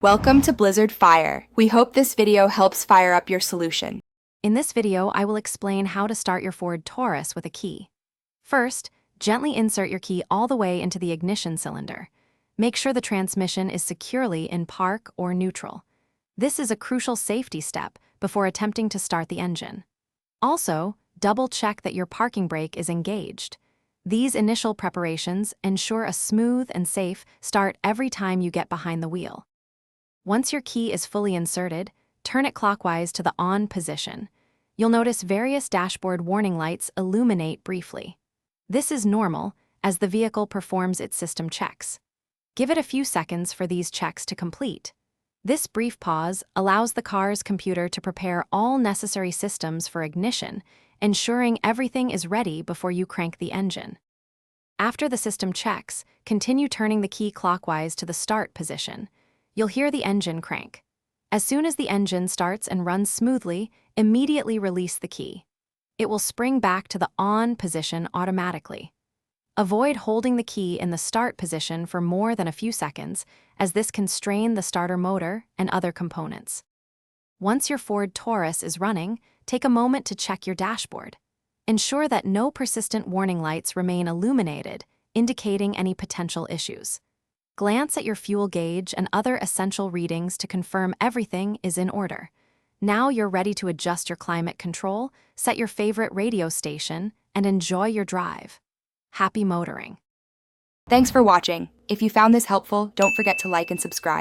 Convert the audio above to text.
Welcome to Blizzard Fire. We hope this video helps fire up your solution. In this video, I will explain how to start your Ford Taurus with a key. First, gently insert your key all the way into the ignition cylinder. Make sure the transmission is securely in park or neutral. This is a crucial safety step before attempting to start the engine. Also, double-check that your parking brake is engaged. These initial preparations ensure a smooth and safe start every time you get behind the wheel. Once your key is fully inserted, turn it clockwise to the on position. You'll notice various dashboard warning lights illuminate briefly. This is normal as the vehicle performs its system checks. Give it a few seconds for these checks to complete. This brief pause allows the car's computer to prepare all necessary systems for ignition, ensuring everything is ready before you crank the engine. After the system checks, continue turning the key clockwise to the start position. You'll hear the engine crank. As soon as the engine starts and runs smoothly, immediately release the key. It will spring back to the on position automatically. Avoid holding the key in the start position for more than a few seconds, as this can strain the starter motor and other components. Once your Ford Taurus is running, take a moment to check your dashboard. Ensure that no persistent warning lights remain illuminated, indicating any potential issues. Glance at your fuel gauge and other essential readings to confirm everything is in order. Now you're ready to adjust your climate control, set your favorite radio station, and enjoy your drive. Happy motoring! Thanks for watching. If you found this helpful, don't forget to like and subscribe.